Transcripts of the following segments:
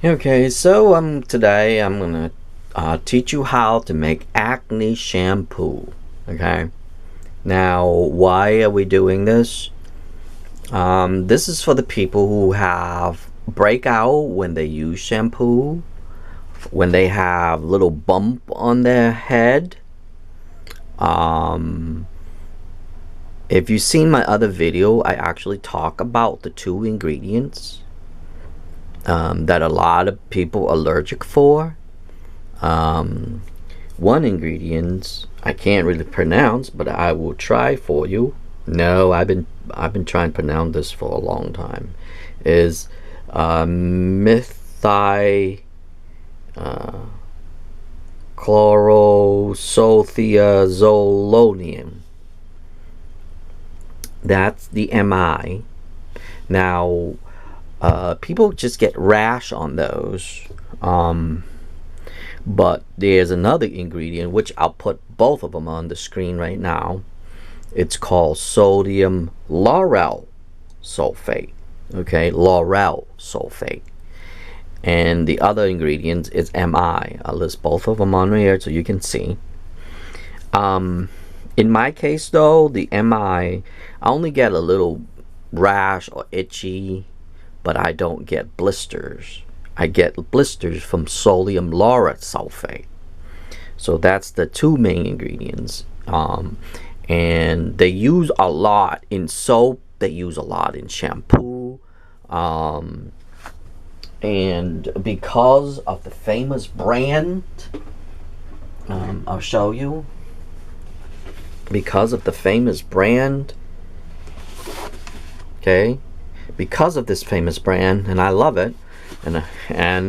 Okay, so today I'm gonna teach you how to make acne shampoo. Okay, now why are we doing this? This is for the people who have breakout when they use shampoo, when they have little bump on their head. If you've seen my other video, I actually talk about the two ingredients that a lot of people are allergic for. One ingredient I can't really pronounce, but I will try for you. No, I've been trying to pronounce this for a long time. Is Methylisothiazolinone. That's the MI. Now, people just get rash on those. But there's another ingredient which I'll put both of them on the screen right now. It's called sodium lauryl sulfate. Okay, lauryl sulfate. And the other ingredient is MI. I'll list both of them on here so you can see. In my case though, the MI, I only get a little rash or itchy, but I don't get blisters. I get blisters from sodium lauryl sulfate. So that's the two main ingredients. And they use a lot in soap. They use a lot in shampoo. And because of the famous brand, I'll show you. Because of the famous brand, okay, because of this famous brand, and I love it, and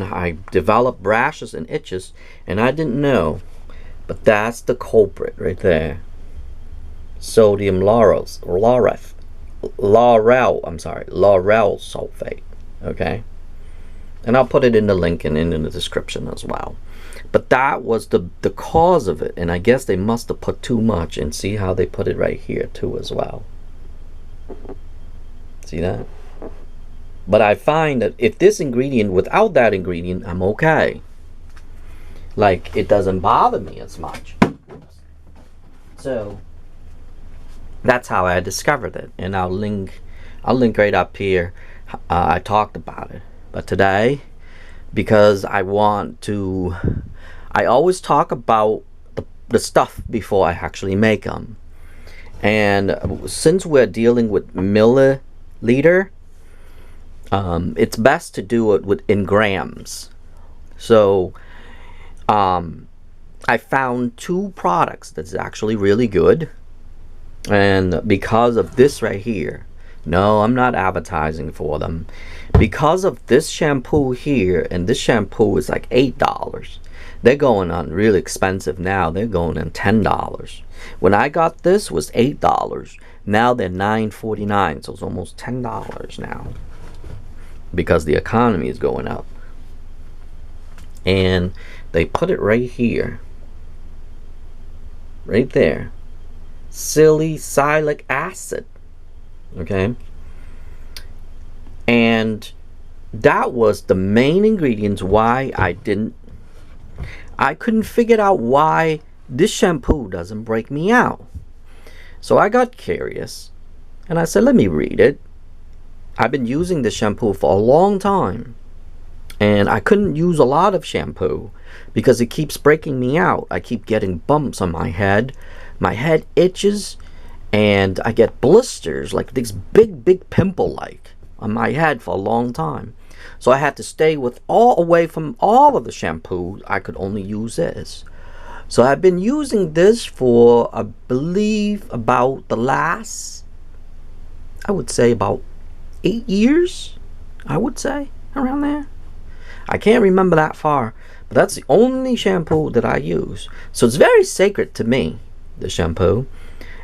I developed rashes and itches, and I didn't know, but that's the culprit right there. Sodium lauryl sulfate. Okay, and I'll put it in the link and in the description as well. But that was the cause of it, and I guess they must have put too much, and see how they put it right here too as well. See that? But I find that if this ingredient, without that ingredient, I'm okay. Like, it doesn't bother me as much. So that's how I discovered it, and I'll link right up here. I talked about it, but today, because I always talk about the stuff before I actually make them. And since we're dealing with milliliter, it's best to do it in grams. So I found two products that's actually really good. And because of this right here, no, I'm not advertising for them. Because of this shampoo here, and this shampoo is like $8. They're going on really expensive now. They're going on $10. When I got this was $8. Now they're $9.49, so it's almost $10 now, because the economy is going up. And they put it right here, right there, salicylic acid. Okay, and that was the main ingredients why I couldn't figure out why this shampoo doesn't break me out. So I got curious, and I said, let me read it. I've been using this shampoo for a long time, and I couldn't use a lot of shampoo because it keeps breaking me out. I keep getting bumps on my head itches, and I get blisters, like this big pimple like on my head for a long time. So I had to stay away from all of the shampoo. I could only use this. So I've been using this for, I believe, about the last, I would say about 8 years. I would say around there. I can't remember that far, but that's the only shampoo that I use. So it's very sacred to me, the shampoo.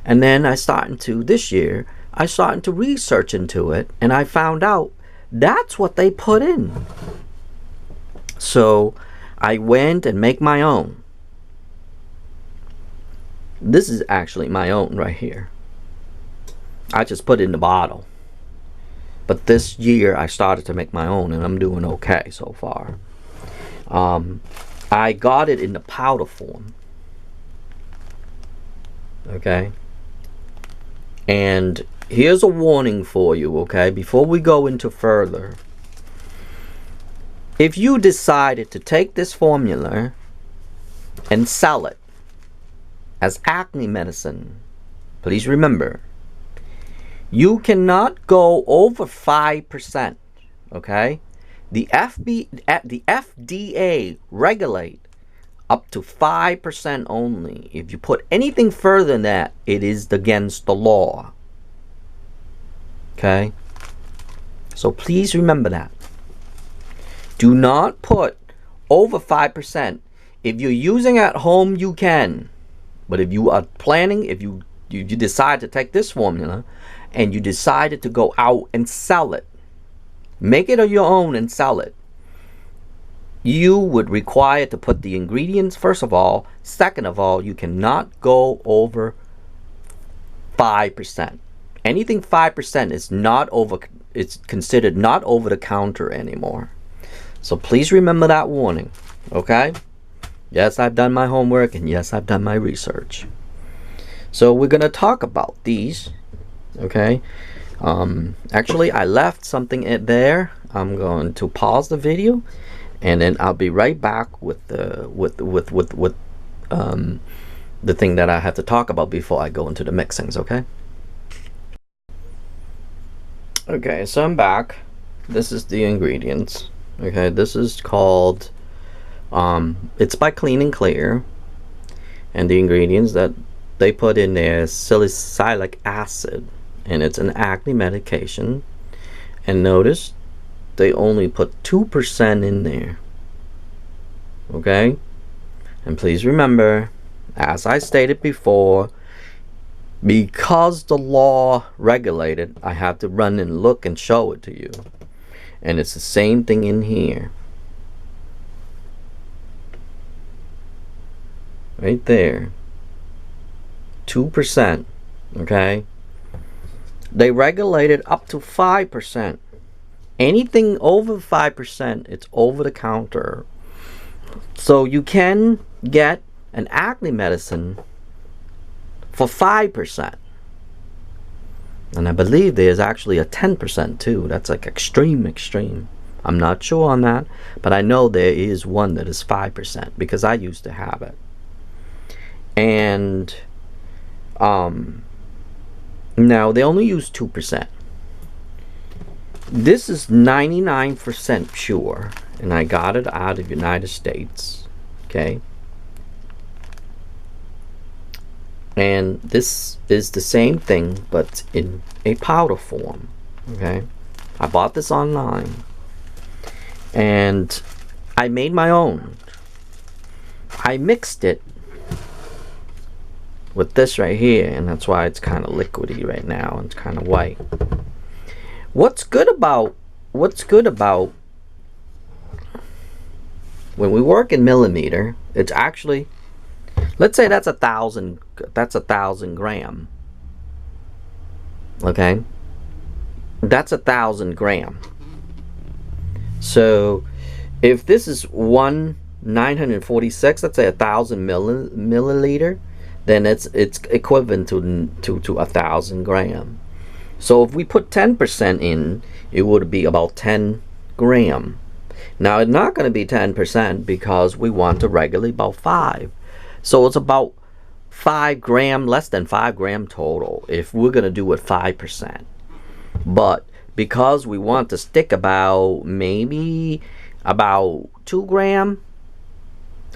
And then this year, I started to research into it, and I found out that's what they put in. So I went and make my own. This is actually my own right here. I just put it in the bottle. But this year I started to make my own, and I'm doing okay so far. I got it in the powder form. Okay. And here's a warning for you, okay, before we go into further. If you decided to take this formula and sell it as acne medicine, please remember, you cannot go over 5%, okay? The FDA regulate up to 5% only. If you put anything further than that, it is against the law. Okay? So please remember that. Do not put over 5%. If you're using at home, you can. But if you are planning, if you decide to take this formula and you decided to go out and sell it, make it your own and sell it, you would require to put the ingredients first of all. Second of all, you cannot go over 5%. Anything 5% is not over, it's considered not over the counter anymore. So please remember that warning, okay? Yes, I've done my homework, and yes, I've done my research. So we're going to talk about these, okay? Actually, I left something in there. I'm going to pause the video, and then I'll be right back with the thing that I have to talk about before I go into the mixings, okay? Okay, so I'm back. This is the ingredients. Okay, this is called, it's by Clean and Clear, and the ingredients that they put in there is salicylic acid, and it's an acne medication. And notice they only put 2% in there. Okay, and please remember, as I stated before, because the law regulated, I have to run and look and show it to you. And it's the same thing in here. Right there. 2%. Okay? They regulated up to 5%. Anything over 5%, it's over the counter. So you can get an acne medicine for 5%. And I believe there's actually a 10% too. That's like extreme. I'm not sure on that, but I know there is one that is 5% because I used to have it. And now they only use 2%. This is 99% pure, and I got it out of United States. Okay. And this is the same thing, but in a powder form. Okay, I bought this online, and I made my own. I mixed it with this right here, and that's why it's kind of liquidy right now, and it's kind of white. What's good about when we work in millimeter, it's actually, let's say that's 1,000 gram. Okay, that's 1,000 gram. So if this is 946, let's say 1,000 milliliter, then it's equivalent to 1,000 gram. So if we put 10% in, it would be about 10 gram. Now it's not going to be 10% because we want to regulate about 5. So it's about 5 gram, less than 5 gram total if we're going to do it 5%. But because we want to stick about maybe about 2 gram,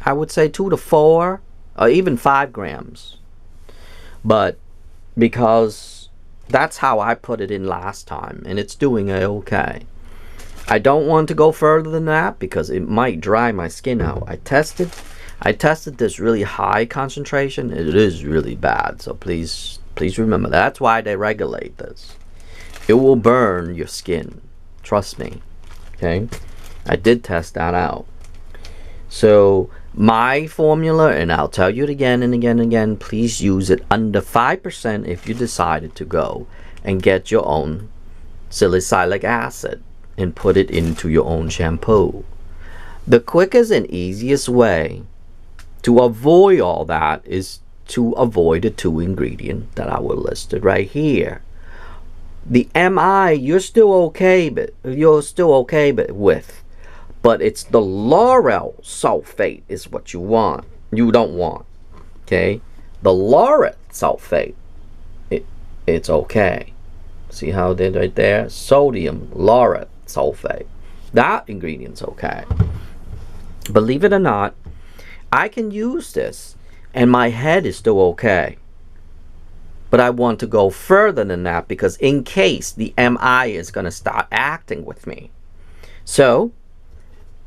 I would say 2 to 4, or even 5 grams. But because that's how I put it in last time, and it's doing okay. I don't want to go further than that because it might dry my skin out. I tested this really high concentration. It is really bad, so please remember that's why they regulate this. It will burn your skin, trust me. Okay, I did test that out. So my formula, and I'll tell you it again and again and again, please use it under 5% if you decided to go and get your own salicylic acid and put it into your own shampoo. The quickest and easiest way to avoid all that is to avoid the 2 ingredients that I will listed right here. The MI you're still okay with, but it's the Lauryl sulfate is what you don't want. Okay, the Lauryl sulfate, it's okay. See how I did right there? Sodium lauryl sulfate, that ingredient's okay. Believe it or not, I can use this and my head is still okay. But I want to go further than that, because in case the MI is going to start acting with me. So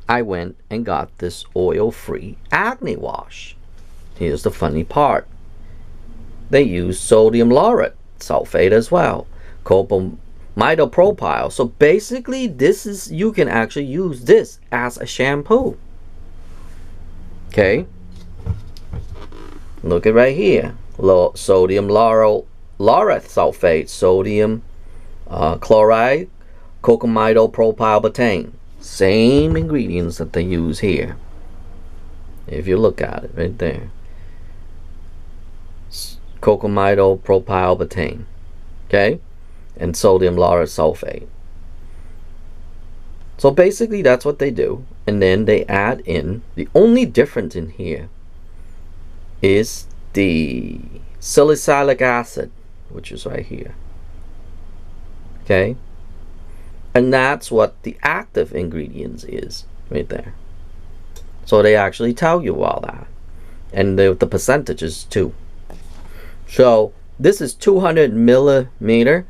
I went and got this oil-free acne wash. Here's the funny part. They use sodium lauryl sulfate as well, copamidopropyl. So basically you can actually use this as a shampoo. Okay, look at right here. Sodium lauryl sulfate, sodium chloride, copamidopropyl. Same ingredients that they use here. If you look at it right there, copamidopropyl, okay, and sodium lauryl sulfate. So basically that's what they do, and then they add in, the only difference in here is the salicylic acid, which is right here. Okay, and that's what the active ingredients is right there. So they actually tell you all that, and the percentages too. So this is 200 millimeter,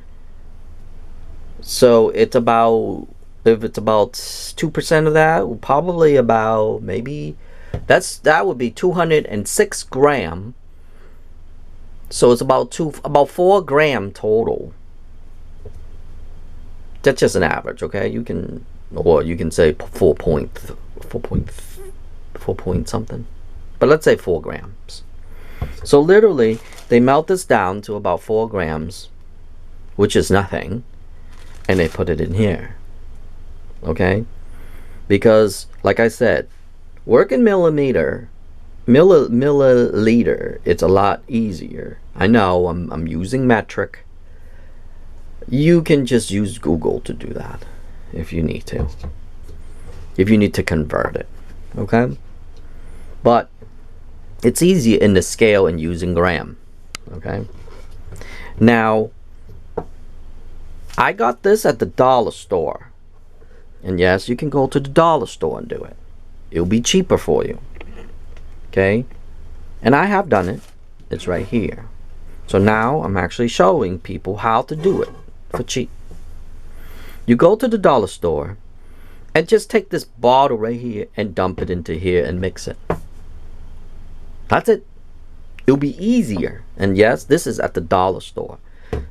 so it's about, if it's about 2% of that, probably about, maybe that would be 206 gram. So it's about 4 gram total. That's just an average, okay? You can, or you can say 4 point something, but let's say 4 grams. So literally they melt this down to about 4 grams, which is nothing, and they put it in here. Okay, because like I said, working milliliter, it's a lot easier. I know I'm using metric. You can just use Google to do that if you need to, convert it. Okay, but it's easier in the scale and using gram. Okay, now I got this at the dollar store. And yes, you can go to the dollar store and do it. It'll be cheaper for you. Okay? And I have done it. It's right here. So now I'm actually showing people how to do it for cheap. You go to the dollar store and just take this bottle right here and dump it into here and mix it. That's it. It'll be easier. And yes, this is at the dollar store.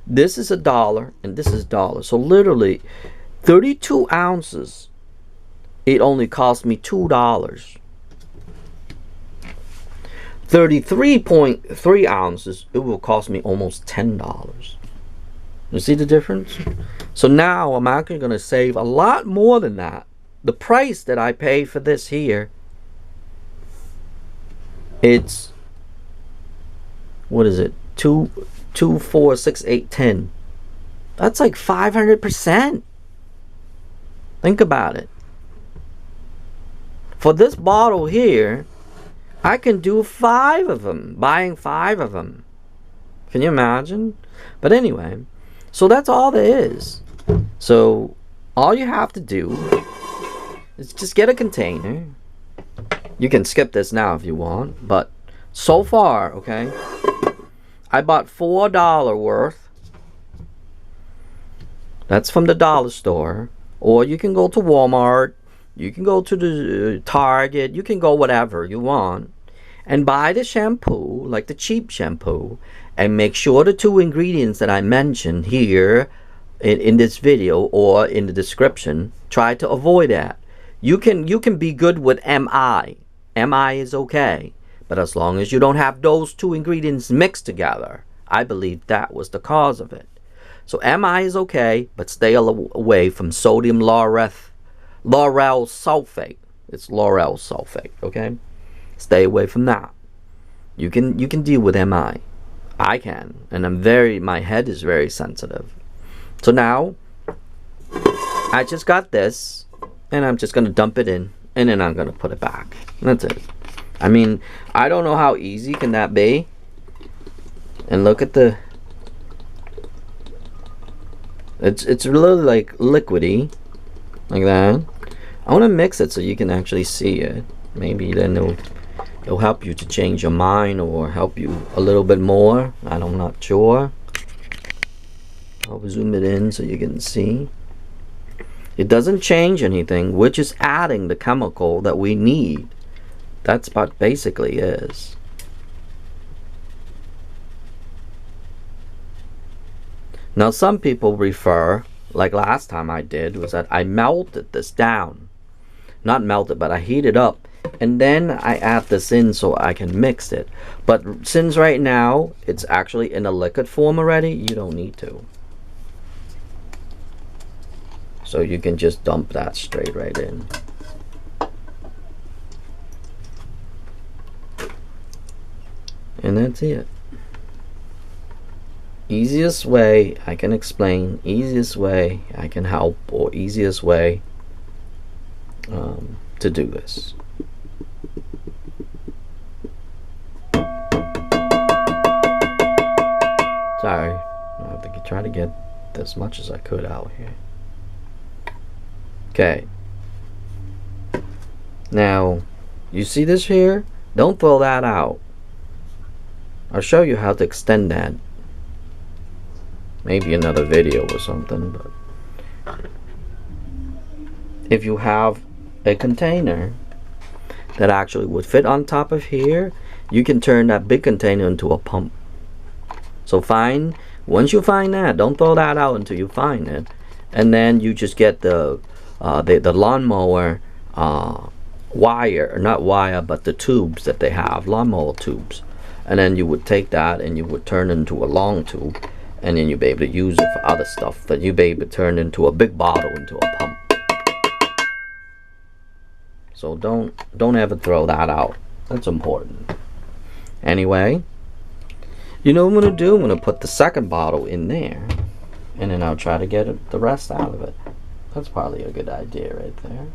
This is $1 and this is $1. So literally 32 ounces, it only cost me $2. 33.3 ounces, it will cost me almost $10. You see the difference? So now I'm actually going to save a lot more than that. The price that I pay for this here, it's, what is it? 2, 4, 6, 8, 10. That's like 500%. Think about it. For this bottle here, I can do 5 of them, buying 5 of them. Can you imagine? But anyway, so that's all there is. So all you have to do is just get a container. You can skip this now if you want, but so far, okay, I bought $4 worth. That's from the dollar store. Or you can go to Walmart, you can go to the Target, you can go whatever you want and buy the shampoo, like the cheap shampoo, and make sure the 2 ingredients that I mentioned here in this video or in the description, try to avoid that. You can be good with MI. MI is okay, but as long as you don't have those 2 ingredients mixed together, I believe that was the cause of it. So MI is okay, but stay away from sodium lauryl sulfate. It's Lauryl sulfate, okay? Stay away from that. You can deal with MI. I can, and my head is very sensitive. So now I just got this, and I'm just gonna dump it in, and then I'm gonna put it back. That's it. I mean, I don't know how easy can that be. And look at the, it's really like liquidy, like that. I want to mix it so you can actually see it. Maybe then it'll help you to change your mind or help you a little bit more. I'm not sure. I'll zoom it in so you can see. It doesn't change anything. We're just adding the chemical that we need. That's what basically is. Now some people refer, like last time I did, was that I melted this down. Not melted, but I heated up. And then I add this in so I can mix it. But since right now it's actually in a liquid form already, you don't need to. So you can just dump that straight right in. And that's it. Easiest way I can explain, easiest way I can help, or easiest way to do this. Sorry, I have to try to get as much as I could out here. Okay. Now, you see this here? Don't throw that out. I'll show you how to extend that. Maybe another video or something, but if you have a container that actually would fit on top of here, you can turn that big container into a pump. So once you find that, don't throw that out until you find it, and then you just get the lawnmower wire, not wire, but the tubes that they have, lawnmower tubes, and then you would take that and you would turn it into a long tube, and then you'll be able to use it for other stuff, but you'll be able to turn into a big bottle into a pump. So don't ever throw that out. That's important. Anyway, you know what I'm going to do? I'm going to put the second bottle in there, and then I'll try to get the rest out of it. That's probably a good idea right there.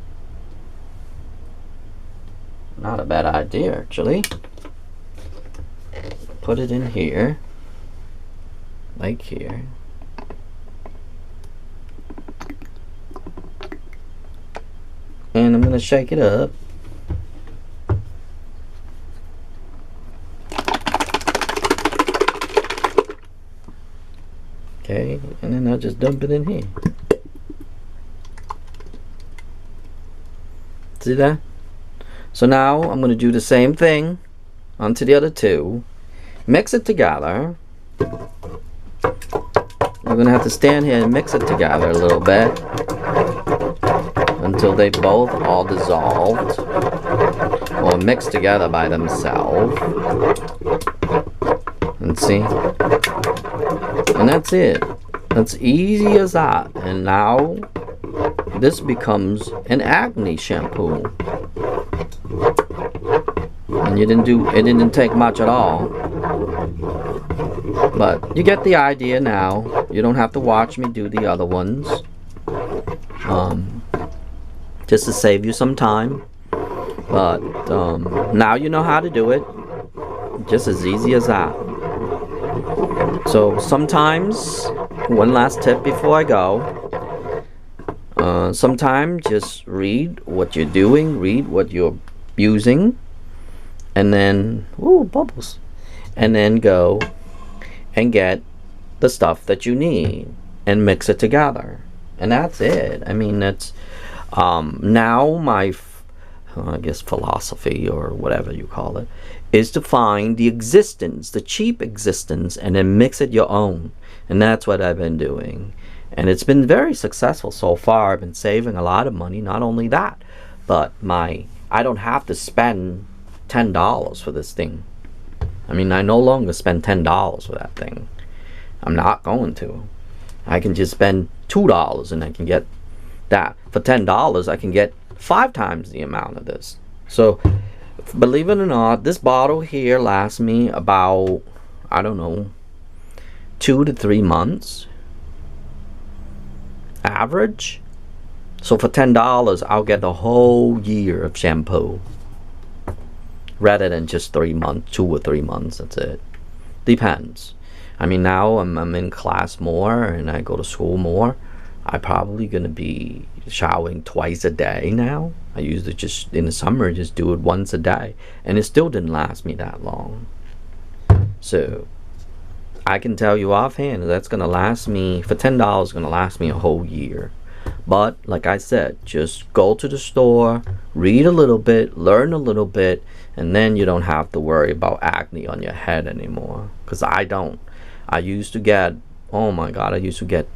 Not a bad idea, actually. Put it in here. Like here. And I'm going to shake it up. Okay, and then I'll just dump it in here. See that? So now I'm going to do the same thing onto the other two. Mix it together. We're going to have to stand here and mix it together a little bit until they both all dissolved or mixed together by themselves. And see? And that's it. That's easy as that. And now this becomes an acne shampoo. And it didn't take much at all. But you get the idea now. You don't have to watch me do the other ones. Just to save you some time. But now you know how to do it. Just as easy as that. So sometimes, one last tip before I go. Sometimes just read what you're doing, read what you're using, and then, ooh, bubbles, and then go and get the stuff that you need and mix it together, and that's it. I mean, that's now my I guess philosophy, or whatever you call it, is to find the existence, the cheap existence, and then mix it your own. And that's what I've been doing, and it's been very successful so far. I've been saving a lot of money. Not only that, but I don't have to spend $10 for this thing. I mean, I no longer spend $10 for that thing. I'm not going to. I can just spend $2 and I can get that. For $10 I can get 5 times the amount of this. So believe it or not, this bottle here lasts me about, I don't know, 2 to 3 months average. So for $10 I'll get the whole year of shampoo, rather than just 3 months, 2 or 3 months. That's it. Depends. I mean, now I'm in class more and I go to school more. I'm probably gonna be showering twice a day now. I used to just in the summer just do it once a day, and it still didn't last me that long. So I can tell you offhand that's gonna last me, for $10, gonna last me a whole year. But like I said, just go to the store, read a little bit, learn a little bit, and then you don't have to worry about acne on your head anymore. Because I don't. I used to get, oh my god, I used to get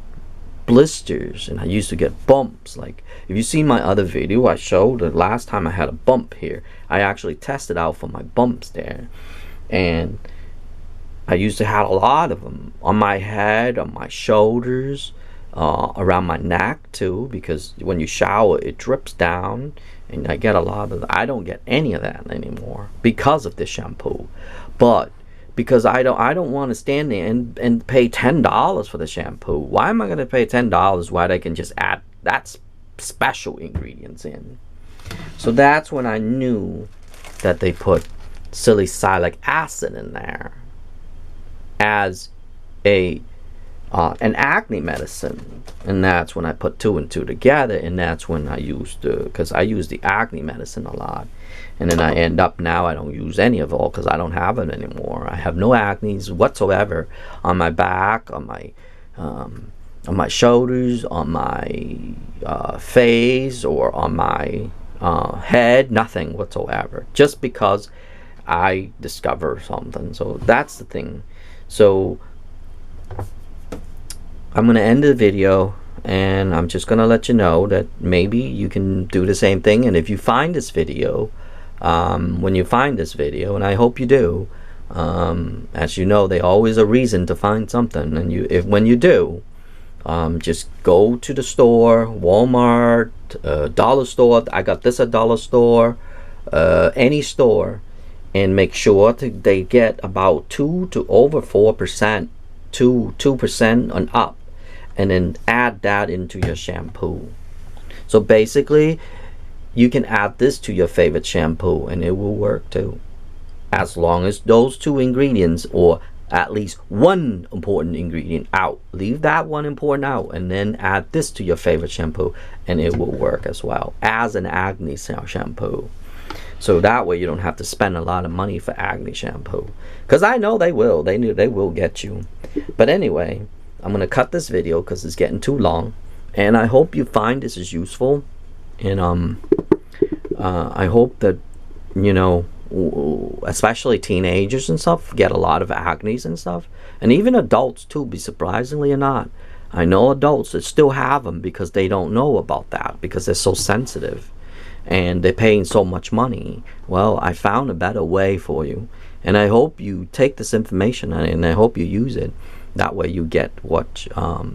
blisters, and I used to get bumps. Like, if you see my other video, I showed the last time I had a bump here. I actually tested out for my bumps there, and I used to have a lot of them on my head, on my shoulders, around my neck too, because when you shower it drips down, and I get a lot of I don't get any of that anymore because of this shampoo. But because I don't want to stand there and pay $10 for the shampoo. Why am I going to pay $10 while they can just add that special ingredients in? So that's when I knew that they put salicylic acid in there as a an acne medicine, and that's when I put 2 and 2 together, and that's when I used to, because I use the acne medicine a lot, and then I end up now I don't use any of it all because I don't have it anymore. I have no acne whatsoever on my back, on my shoulders, on my face, or on my head, nothing whatsoever, just because I discover something. So that's the thing. So I'm going to end the video, and I'm just going to let you know that maybe you can do the same thing. And if you find this video, when you find this video, and I hope you do, as you know, there's always a reason to find something, and when you do, just go to the store, Walmart, dollar store. I got this at dollar store, any store, and make sure they get about 2 to over 4%, 2% and up, and then add that into your shampoo. So basically you can add this to your favorite shampoo and it will work too, as long as those 2 ingredients, or at least 1 important ingredient out, leave that 1 important out, and then add this to your favorite shampoo, and it will work as well as an acne shampoo. So that way you don't have to spend a lot of money for acne shampoo, because I know they will get you. But anyway, I'm gonna cut this video because it's getting too long, and I hope you find this is useful, and I hope that, you know, especially teenagers and stuff get a lot of acne and stuff, and even adults too, be surprisingly or not. I know adults that still have them because they don't know about that, because they're so sensitive and they're paying so much money. Well, I found a better way for you, and I hope you take this information and I hope you use it. That way you get what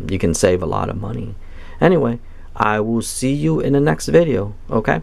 you can save a lot of money. Anyway, I will see you in the next video. Okay.